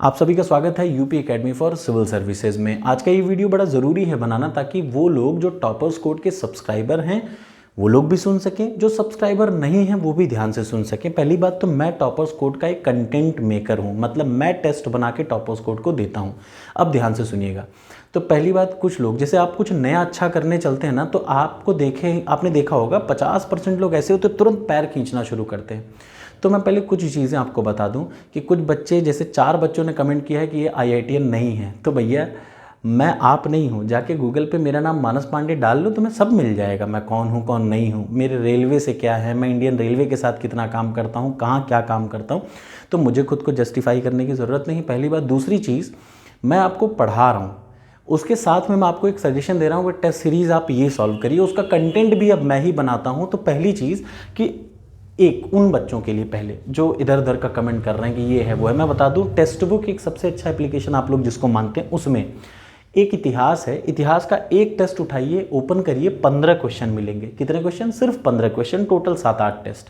आप सभी का स्वागत है UP academy for civil services में। आज का ये वीडियो बड़ा ज़रूरी है बनाना, ताकि वो लोग जो टॉपर्स कोड के सब्सक्राइबर हैं वो लोग भी सुन सकें, जो सब्सक्राइबर नहीं हैं वो भी ध्यान से सुन सकें। पहली बात तो मैं टॉपर्स कोड का एक कंटेंट मेकर हूँ, मतलब मैं टेस्ट बना के टॉपर्स कोड को देता हूँ। अब ध्यान से सुनिएगा। तो पहली बात, कुछ लोग जैसे आप कुछ नया अच्छा करने चलते हैं ना, तो आपने देखा होगा 50% लोग ऐसे होते तुरंत पैर खींचना शुरू करते हैं। तो मैं पहले कुछ चीज़ें आपको बता दूं कि कुछ बच्चे, जैसे 4 बच्चों ने कमेंट किया है कि ये IITian नहीं है, तो भैया मैं आप नहीं हूँ, जाके गूगल पे मेरा नाम मानस पांडे डाल लो, तुम्हें सब मिल जाएगा। मैं कौन हूँ कौन नहीं हूँ, मेरे रेलवे से क्या है, मैं इंडियन रेलवे के साथ कितना काम करता हूँ, कहाँ क्या काम करता हूँ। तो मुझे खुद को जस्टिफाई करने की ज़रूरत नहीं, पहली बात। दूसरी चीज़, मैं आपको पढ़ा रहा हूँ, उसके साथ में मैं आपको एक सजेशन दे रहा हूँ कि टेस्ट सीरीज़ आप ये सॉल्व करिए, उसका कंटेंट भी अब मैं ही बनाता हूँ। तो पहली चीज़ कि एक उन बच्चों के लिए, पहले जो इधर उधर का कमेंट कर रहे हैं कि ये है वो है, मैं बता दूं टेक्स्ट बुक एक सबसे अच्छा एप्लीकेशन आप लोग जिसको मानते हैं, उसमें एक इतिहास है। इतिहास का एक टेस्ट उठाइए, ओपन करिए, 15 क्वेश्चन मिलेंगे। कितने क्वेश्चन? सिर्फ 15 क्वेश्चन, टोटल 7-8 टेस्ट।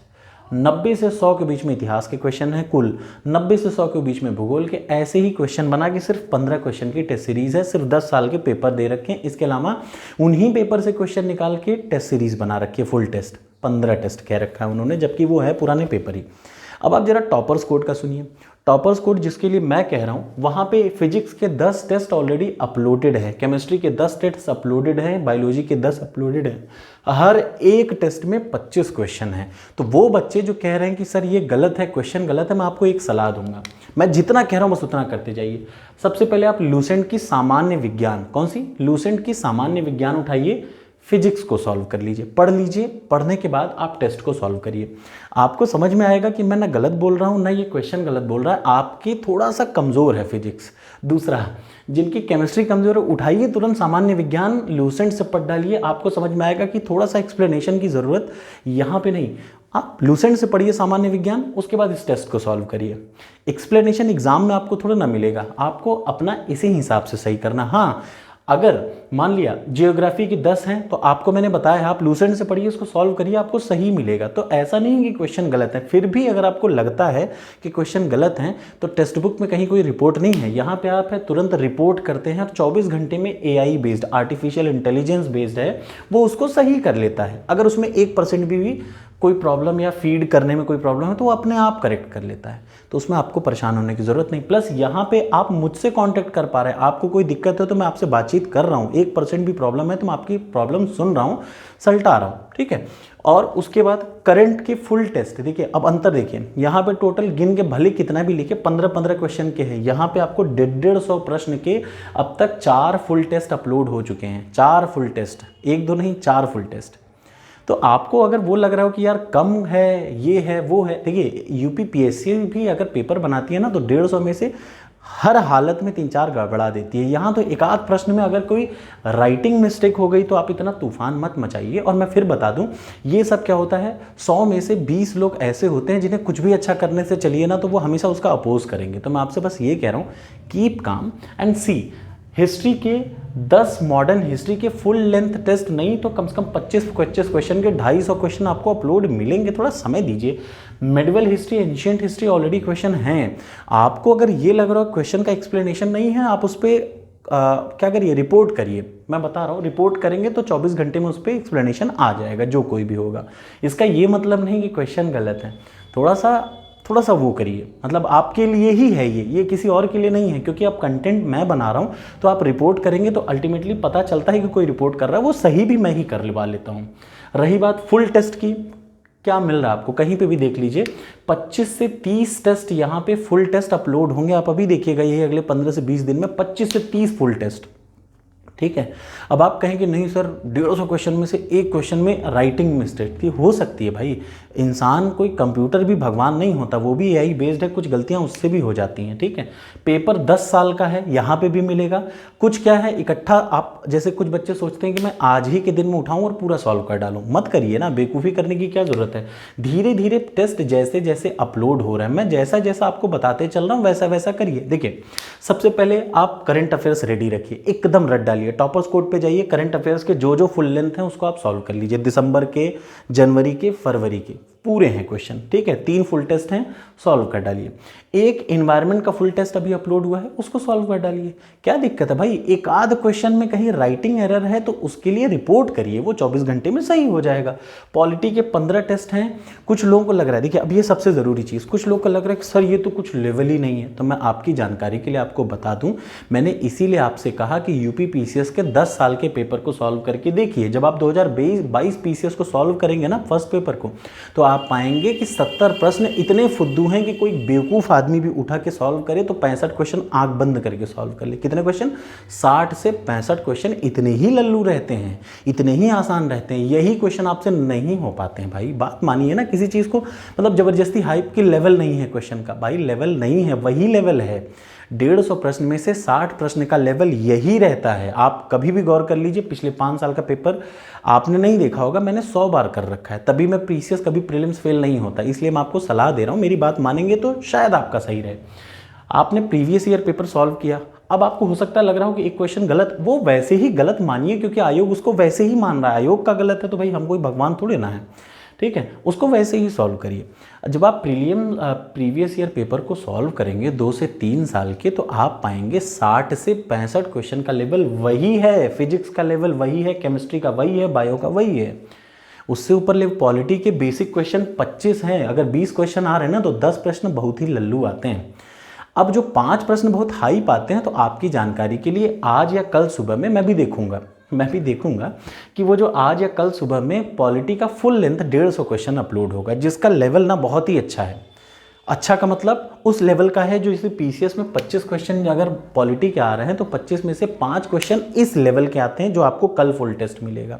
90 से 100 के बीच में इतिहास के क्वेश्चन हैं कुल, 90 से 100 के बीच में भूगोल के। ऐसे ही क्वेश्चन बना के सिर्फ 15 क्वेश्चन की टेस्ट सीरीज़ है। सिर्फ 10 साल के पेपर दे रखे हैं, इसके अलावा उन्हीं पेपर से क्वेश्चन निकाल के टेस्ट सीरीज़ बना रखी है। फुल टेस्ट 15 टेस्ट कह रखा है उन्होंने, जबकि वो है पुराने पेपर ही। अब आप जरा टॉपर्स कोड का सुनिए। टॉपर्स कोड जिसके लिए मैं कह रहा हूँ, वहाँ पे फिजिक्स के 10 टेस्ट ऑलरेडी अपलोडेड है, केमिस्ट्री के 10 टेस्ट अपलोडेड हैं, बायोलॉजी के 10 अपलोडेड हैं। हर एक टेस्ट में 25 क्वेश्चन हैं। तो वो बच्चे जो कह रहे हैं कि सर ये गलत है, क्वेश्चन गलत है, मैं आपको एक सलाह दूंगा। मैं जितना कह रहा हूँ बस उतना करते जाइए। सबसे पहले आप लूसेंट की सामान्य विज्ञान, कौन सी? लूसेंट की सामान्य विज्ञान उठाइए, फिजिक्स को सॉल्व कर लीजिए, पढ़ लीजिए। पढ़ने के बाद आप टेस्ट को सॉल्व करिए। आपको समझ में आएगा कि मैं ना गलत बोल रहा हूँ ना ये क्वेश्चन गलत बोल रहा है, आपकी थोड़ा सा कमज़ोर है फिजिक्स। दूसरा, जिनकी केमिस्ट्री कमज़ोर है, उठाइए तुरंत सामान्य विज्ञान, लूसेंट से पढ़ डालिए। आपको समझ में आएगा कि थोड़ा सा एक्सप्लेनेशन की ज़रूरत यहाँ पे नहीं। आप लूसेंट से पढ़िए सामान्य विज्ञान, उसके बाद इस टेस्ट को सॉल्व करिए। एक्सप्लेनेशन एग्जाम में आपको थोड़ा ना मिलेगा, आपको अपना इसी हिसाब से सही करना। हाँ, अगर मान लिया जियोग्राफी की 10 हैं, तो आपको मैंने बताया है आप लूसेंट से पढ़िए, उसको सॉल्व करिए, आपको सही मिलेगा। तो ऐसा नहीं है कि क्वेश्चन गलत है। फिर भी अगर आपको लगता है कि क्वेश्चन गलत हैं, तो टेक्स्ट बुक में कहीं कोई रिपोर्ट नहीं है, यहाँ पे आप है तुरंत रिपोर्ट करते हैं और 24 घंटे में AI based, artificial intelligence based है, वो उसको सही कर लेता है। अगर उसमें 1% भी कोई प्रॉब्लम या फीड करने में कोई प्रॉब्लम है तो वो अपने आप करेक्ट कर लेता है। तो उसमें आपको परेशान होने की ज़रूरत नहीं। प्लस यहाँ पे आप मुझसे कांटेक्ट कर पा रहे हैं, आपको कोई दिक्कत है तो मैं आपसे बातचीत कर रहा हूँ, 1% भी प्रॉब्लम है तो मैं आपकी प्रॉब्लम सुन रहा हूँ, सलटा रहा हूँ, ठीक है। और उसके बाद करंट की फुल टेस्ट देखिए। अब अंतर देखिए, यहाँ पे टोटल गिन के भले कितना भी लिखे, 15-15 क्वेश्चन के हैं, यहाँ पे आपको 150 प्रश्न के अब तक 4 फुल टेस्ट अपलोड हो चुके हैं। 4 फुल टेस्ट, 1-2 नहीं, 4 फुल टेस्ट। तो आपको अगर वो लग रहा हो कि यार कम है, ये है वो है, देखिए UPPSC भी अगर पेपर बनाती है ना, तो 150 में से हर हालत में 3-4 गड़बड़ा देती है। यहाँ तो एक आध प्रश्न में अगर कोई राइटिंग मिस्टेक हो गई तो आप इतना तूफान मत मचाइए। और मैं फिर बता दूं, ये सब क्या होता है, 100 में से 20 लोग ऐसे होते हैं जिन्हें कुछ भी अच्छा करने से चलिए ना तो वो हमेशा उसका अपोज करेंगे। तो मैं आपसे बस ये कह रहा हूँ, keep calm and C. History के 10 मॉडर्न हिस्ट्री के फुल लेंथ टेस्ट नहीं तो कम से कम 25 क्वेश्चन के 250 क्वेश्चन आपको अपलोड मिलेंगे। थोड़ा समय दीजिए। Medieval history, ancient history already question हैं। आपको अगर ये लग रहा है क्वेश्चन का एक्सप्लेनेशन नहीं है, आप उस पर क्या करिए, रिपोर्ट करिए। मैं बता रहा हूँ, रिपोर्ट करेंगे तो 24 घंटे में उस पर एक्सप्लेनेशन आ जाएगा, जो कोई भी होगा। इसका ये मतलब नहीं कि क्वेश्चन गलत है। थोड़ा सा वो करिए, मतलब आपके लिए ही है ये किसी और के लिए नहीं है। क्योंकि आप कंटेंट मैं बना रहा हूँ तो आप रिपोर्ट करेंगे तो अल्टीमेटली पता चलता है कि कोई रिपोर्ट कर रहा है, वो सही भी मैं ही कर लगा लेता हूँ। रही बात फुल टेस्ट की, क्या मिल रहा है आपको, कहीं पे भी देख लीजिए, 25 से 30 टेस्ट यहाँ पे फुल टेस्ट अपलोड होंगे। आप अभी देखिएगा, ये अगले 15 से 20 दिन में 25 से 30 फुल टेस्ट, ठीक है। अब आप कहेंगे नहीं सर, 150 क्वेश्चन में से एक क्वेश्चन में राइटिंग मिस्टेक थी, हो सकती है भाई। इंसान कोई कंप्यूटर भी भगवान नहीं होता, वो भी AI बेस्ड है, कुछ गलतियां उससे भी हो जाती हैं, ठीक है। पेपर 10 साल का है, यहाँ पे भी मिलेगा। कुछ क्या है, इकट्ठा आप जैसे कुछ बच्चे सोचते हैं कि मैं आज ही के दिन में उठाऊं और पूरा सॉल्व कर डालूं, मत करिए ना, बेवकूफ़ी करने की क्या ज़रूरत है। धीरे धीरे टेस्ट जैसे जैसे अपलोड हो रहा है, मैं जैसा जैसा आपको बताते चल रहा हूँ वैसा वैसा करिए। देखिए, सबसे पहले आप करंट अफेयर्स रेडी रखिए, एकदम रट डालिए। टॉपर्स कोड पे जाइए, करंट अफेयर्स के जो फुल लेंथ हैं उसको आप सॉल्व कर लीजिए, दिसंबर के, जनवरी के, फरवरी के। पूरे हैं क्वेश्चन, ठीक है। 3 फुल टेस्ट हैं, सॉल्व कर डालिए। एक एनवायरनमेंट का फुल टेस्ट अभी अपलोड हुआ है, उसको सॉल्व कर डालिए। क्या दिक्कत है भाई, एक आध क्वेश्चन में कहीं राइटिंग एरर है तो उसके लिए रिपोर्ट करिए, वो 24 घंटे में सही हो जाएगा। पॉलिटी के 15 टेस्ट हैं। कुछ लोगों को लग रहा है, देखिए अब ये सबसे ज़रूरी चीज़, कुछ लोगों को लग रहा है कि सर ये तो कुछ लेवल ही नहीं है, तो मैं आपकी जानकारी के लिए आपको बता दूं, मैंने इसीलिए आपसे कहा कि यूपी पीसीएस के 10 साल के पेपर को सॉल्व करके देखिए। जब आप 2022 पीसीएस को सॉल्व करेंगे ना, फर्स्ट पेपर को, तो आप पाएंगे कि 70 प्रश्न इतने फुद्दू हैं कि कोई बेवकूफ़ आदमी भी उठा के सॉल्व करे तो 65 क्वेश्चन आंख बंद करके सॉल्व कर ले। कितने क्वेश्चन? 60 से 65 क्वेश्चन इतने ही लल्लू रहते हैं, इतने ही आसान रहते हैं। यही क्वेश्चन आपसे नहीं हो पाते हैं भाई, बात मानिए ना किसी चीज़ को, मतलब ज़बरदस्ती हाइप की लेवल नहीं है क्वेश्चन का भाई, लेवल नहीं है, वही लेवल है। 150 प्रश्न में से 60 प्रश्न का लेवल यही रहता है। आप कभी भी गौर कर लीजिए, पिछले 5 साल का पेपर आपने नहीं देखा होगा, मैंने 100 बार कर रखा है, तभी मैं पीसीएस कभी प्रीलिम्स फेल नहीं होता। इसलिए मैं आपको सलाह दे रहा हूँ, मेरी बात मानेंगे तो शायद आपका सही रहे। आपने प्रीवियस ईयर पेपर सॉल्व किया, अब आपको हो सकता है लग रहा हो कि एक क्वेश्चन गलत, वो वैसे ही गलत मानिए क्योंकि आयोग उसको वैसे ही मान रहा है। आयोग का गलत है तो भाई हम कोई भगवान थोड़े ना है, ठीक है, उसको वैसे ही सॉल्व करिए। जब आप प्रीवियस ईयर पेपर को सॉल्व करेंगे 2 से 3 साल के, तो आप पाएंगे 60 से 65 क्वेश्चन का लेवल वही है, फिजिक्स का लेवल वही है, केमिस्ट्री का वही है, बायो का वही है। उससे ऊपर लेवल पॉलिटी के बेसिक क्वेश्चन 25 हैं। अगर 20 क्वेश्चन आ रहे हैं ना तो 10 प्रश्न बहुत ही लल्लू आते हैं। अब जो 5 प्रश्न बहुत हाई पाते हैं, तो आपकी जानकारी के लिए आज या कल सुबह में मैं भी देखूंगा कि वो जो आज या कल सुबह में पॉलिटी का फुल लेंथ 150 क्वेश्चन अपलोड होगा, जिसका लेवल ना बहुत ही अच्छा है। अच्छा का मतलब उस लेवल का है जो इसे पीसीएस में 25 क्वेश्चन अगर पॉलिटी के आ रहे हैं तो 25 में से 5 क्वेश्चन इस लेवल के आते हैं जो आपको कल फुल टेस्ट मिलेगा।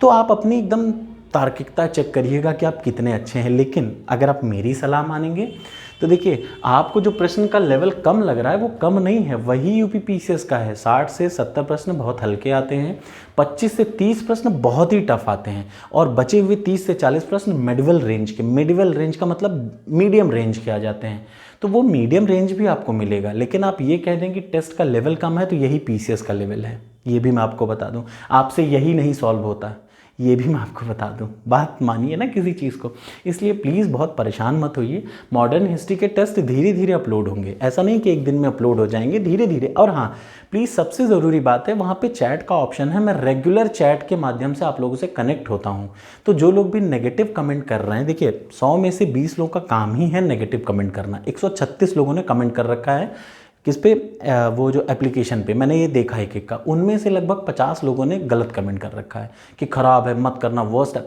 तो आप अपनी एकदम तार्किकता चेक करिएगा कि आप कितने अच्छे हैं। लेकिन अगर आप मेरी सलाह मानेंगे तो देखिए, आपको जो प्रश्न का लेवल कम लग रहा है वो कम नहीं है, वही यूपी पीसीएस का है। 60 से 70 प्रश्न बहुत हल्के आते हैं, 25 से 30 प्रश्न बहुत ही टफ आते हैं, और बचे हुए 30 से 40 प्रश्न मिडल रेंज के, मिडल रेंज का मतलब मीडियम रेंज के आ जाते हैं। तो वो मीडियम रेंज भी आपको मिलेगा। लेकिन आप ये कह दें कि टेस्ट का लेवल कम है तो यही पीसीएस का लेवल है, ये भी मैं आपको बता दूं। आपसे यही नहीं सॉल्व होता, ये भी मैं आपको बता दूं। बात मानिए ना किसी चीज़ को। इसलिए प्लीज़ बहुत परेशान मत होइए। मॉडर्न हिस्ट्री के टेस्ट धीरे धीरे अपलोड होंगे, ऐसा नहीं कि एक दिन में अपलोड हो जाएंगे, धीरे धीरे। और हाँ, प्लीज़ सबसे ज़रूरी बात है, वहाँ पे चैट का ऑप्शन है, मैं रेगुलर चैट के माध्यम से आप लोगों से कनेक्ट होता हूँ। तो जो लोग भी नेगेटिव कमेंट कर रहे हैं, देखिए 100 में से 20 लोगों का काम ही है नेगेटिव कमेंट करना। 136 लोगों ने कमेंट कर रखा है किस पे, वो जो एप्लीकेशन पे, मैंने ये देखा है एक का, उनमें से लगभग 50 लोगों ने गलत कमेंट कर रखा है कि ख़राब है, मत करना, वर्स्ट है।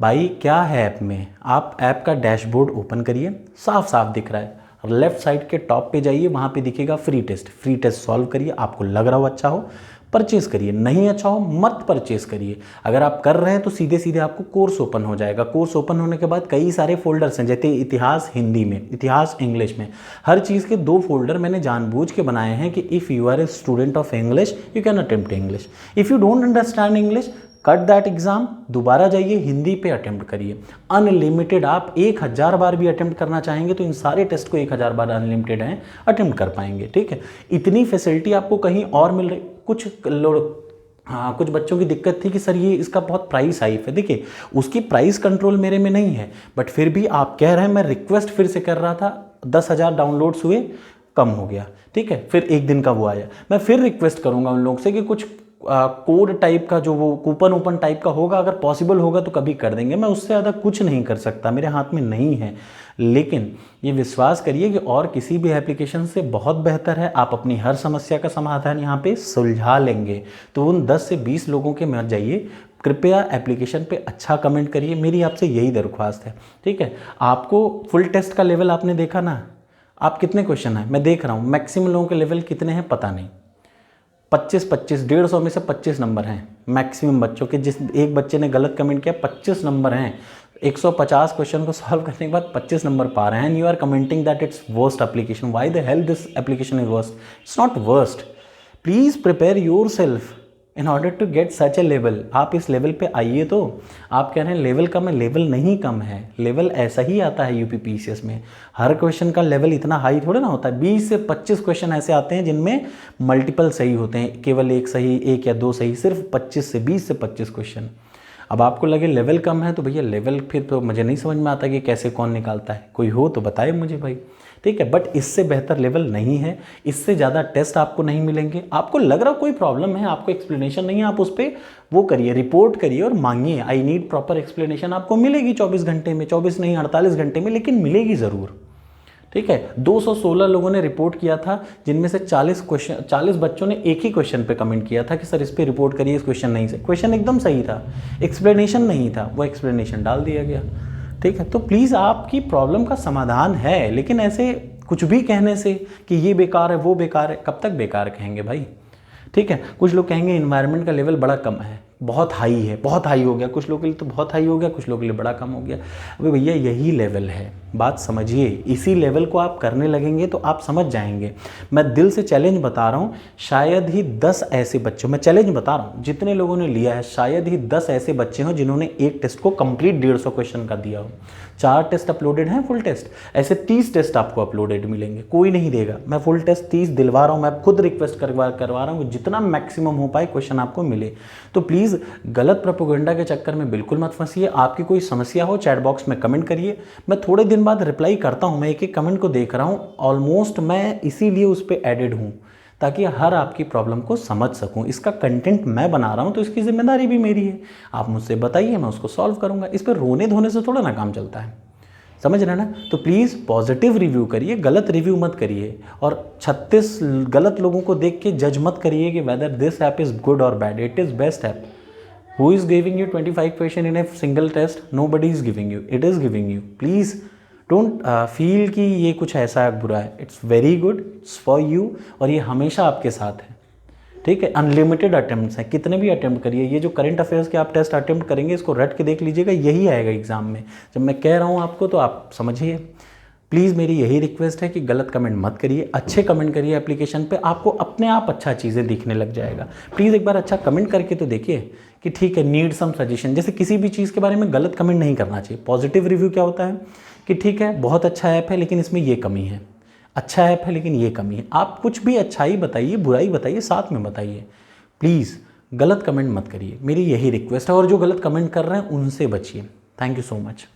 भाई क्या है ऐप में, आप ऐप का डैशबोर्ड ओपन करिए, साफ साफ दिख रहा है, लेफ्ट साइड के टॉप पे जाइए, वहाँ पे दिखेगा फ्री टेस्ट सॉल्व करिए। आपको लग रहा हो अच्छा हो, परचेज़ करिए, नहीं अच्छा हो मत परचेज़ करिए। अगर आप कर रहे हैं तो सीधे सीधे आपको कोर्स ओपन हो जाएगा। कोर्स ओपन होने के बाद कई सारे फोल्डर्स हैं, जैसे इतिहास हिंदी में, इतिहास इंग्लिश में, हर चीज़ के 2 फोल्डर मैंने जानबूझ के बनाए हैं कि if you are a student of English you can attempt English, if you don't understand English cut that exam, दोबारा जाइए हिंदी पे अटेम्प्ट करिए। अनलिमिटेड, आप 1000 बार भी अटेम्प्ट करना चाहेंगे तो इन सारे टेस्ट को 1000 बार अनलिमिटेड हैं, अटेम्प्ट कर पाएंगे, ठीक है। इतनी फैसिलिटी आपको कहीं और मिल रही। कुछ बच्चों की दिक्कत थी कि सर ये इसका बहुत प्राइस हाइप है। देखिए उसकी प्राइस कंट्रोल मेरे में नहीं है, बट फिर भी आप कह रहे हैं, मैं रिक्वेस्ट फिर से कर रहा था, 10,000 डाउनलोड्स हुए, कम हो गया, ठीक है। फिर एक दिन का वो आया, मैं फिर रिक्वेस्ट करूंगा उन लोगों से कि कुछ कोड टाइप का जो वो कूपन ओपन टाइप का होगा, अगर पॉसिबल होगा तो कभी कर देंगे। मैं उससे ज़्यादा कुछ नहीं कर सकता, मेरे हाथ में नहीं है। लेकिन ये विश्वास करिए कि और किसी भी एप्लीकेशन से बहुत बेहतर है। आप अपनी हर समस्या का समाधान यहाँ पे सुलझा लेंगे। तो उन 10 से 20 लोगों के मत जाइए, कृपया एप्लीकेशन पे अच्छा कमेंट करिए, मेरी आपसे यही दरख्वास्त है, ठीक है। आपको फुल टेस्ट का लेवल आपने देखा ना, आप कितने क्वेश्चन हैं मैं देख रहा हूँ, मैक्सिमम लोगों के लेवल कितने हैं पता नहीं, 25 150 में से 25 नंबर हैं मैक्सिमम बच्चों के। जिस एक बच्चे ने गलत कमेंट किया, 25 नंबर हैं। 150 क्वेश्चन को सॉल्व करने के बाद 25 नंबर पा रहे हैं, and you are commenting that it's worst application. Why the hell this application is worst? It's not worst. Please prepare yourself in order to get such a level. आप इस level पे आइए। तो आप कह रहे हैं लेवल कम है, लेवल नहीं कम है, लेवल ऐसा ही आता है यूपी पीसीएस में। हर क्वेश्चन का लेवल इतना हाई थोड़ा ना होता है। 20 से 25 क्वेश्चन ऐसे आते हैं जिनमें मल्टीपल सही होते हैं, केवल एक सही, एक या दो सही, सिर्फ 20 से 25 क्वेश्चन। अब आपको लगे लेवल कम है तो भैया लेवल फिर तो मुझे नहीं समझ में आता कि कैसे कौन निकालता है, कोई हो तो बताए मुझे भाई, ठीक है। बट इससे बेहतर लेवल नहीं है, इससे ज़्यादा टेस्ट आपको नहीं मिलेंगे। आपको लग रहा कोई प्रॉब्लम है, आपको एक्सप्लेनेशन नहीं है, आप उस पर वो करिए, रिपोर्ट करिए और मांगिए, आई नीड प्रॉपर एक्सप्लेनेशन। आपको मिलेगी 24 घंटे में, 24 नहीं 48 घंटे में, लेकिन मिलेगी ज़रूर, ठीक है। 216 लोगों ने रिपोर्ट किया था, जिनमें से 40 बच्चों ने एक ही क्वेश्चन पे कमेंट किया था कि सर इस पे रिपोर्ट करिए, इस क्वेश्चन नहीं से, क्वेश्चन एकदम सही था, एक्सप्लेनेशन नहीं था, वो एक्सप्लेनेशन डाल दिया गया, ठीक है। तो प्लीज़ आपकी प्रॉब्लम का समाधान है, लेकिन ऐसे कुछ भी कहने से कि ये बेकार है वो बेकार है, कब तक बेकार कहेंगे भाई, ठीक है। कुछ लोग कहेंगे इन्वायरमेंट का लेवल बड़ा कम है, बहुत हाई है, बहुत हाई हो गया, कुछ लोगों के लिए तो बहुत हाई हो गया, कुछ लोगों के लिए बड़ा कम हो गया। अबे भैया यही लेवल है, बात समझिए, इसी लेवल को आप करने लगेंगे तो आप समझ जाएंगे। मैं दिल से चैलेंज बता रहा हूँ, शायद ही 10 ऐसे बच्चों, मैं चैलेंज बता रहा हूँ, जितने लोगों ने लिया है शायद ही 10 ऐसे बच्चे हों जिन्होंने एक टेस्ट को कंप्लीट 150 क्वेश्चन का दिया हो। 4 टेस्ट अपलोडेड हैं फुल टेस्ट, ऐसे 30 टेस्ट आपको अपलोडेड मिलेंगे, कोई नहीं देगा। मैं फुल टेस्ट 30 दिलवा रहा हूँ, मैं खुद रिक्वेस्ट करवा रहा हूँ, जितना मैक्सिमम हो पाए क्वेश्चन आपको मिले। तो प्लीज़ गलत प्रोपेगेंडा के चक्कर में बिल्कुल मत फंसिए। आपकी कोई समस्या हो चैट बॉक्स में कमेंट करिए, मैं थोड़े दिन बाद रिप्लाई करता हूँ। मैं एक एक कमेंट को देख रहा हूँ, ऑलमोस्ट मैं इसीलिए उस पर एडेड हूँ ताकि हर आपकी प्रॉब्लम को समझ सकूं। इसका कंटेंट मैं बना रहा हूं तो इसकी जिम्मेदारी भी मेरी है। आप मुझसे बताइए, मैं उसको सॉल्व करूंगा। इस पर रोने धोने से थोड़ा ना काम चलता है, समझ रहे ना। तो प्लीज़ पॉजिटिव रिव्यू करिए, गलत रिव्यू मत करिए। और 36 गलत लोगों को देख के जज मत करिए कि whether this app is good और bad. It is best app. Who is giving you 25 question in a single test? Nobody is giving you, it is giving you. Please don't feel कि ये कुछ ऐसा बुरा है। It's very good, it's for you, और ये हमेशा आपके साथ है, ठीक है। अनलिमिटेड अटेम्प्ट्स हैं, कितने भी अटेम्प्ट करिए। ये जो करंट अफेयर्स के आप टेस्ट अटेम्प्ट करेंगे, इसको रट के देख लीजिएगा, यही आएगा एग्जाम में। जब मैं कह रहा हूँ आपको तो आप समझिए। प्लीज़ मेरी यही रिक्वेस्ट है कि गलत कमेंट मत करिए, अच्छे कमेंट करिए एप्लीकेशन पे, आपको अपने आप अच्छा चीज़ें दिखने लग जाएगा। प्लीज़ एक बार अच्छा कमेंट करके तो देखिए कि ठीक है, नीड सम सजेशन। जैसे किसी भी चीज़ के बारे में गलत कमेंट नहीं करना चाहिए। पॉजिटिव रिव्यू क्या होता है कि ठीक है बहुत अच्छा ऐप है लेकिन इसमें ये कमी है, अच्छा ऐप है लेकिन ये कमी है। आप कुछ भी अच्छाई बताइए, बुराई बताइए, साथ में बताइए। प्लीज़ गलत कमेंट मत करिए, मेरी यही रिक्वेस्ट है। और जो गलत कमेंट कर रहे हैं उनसे बचिए। Thank you so much.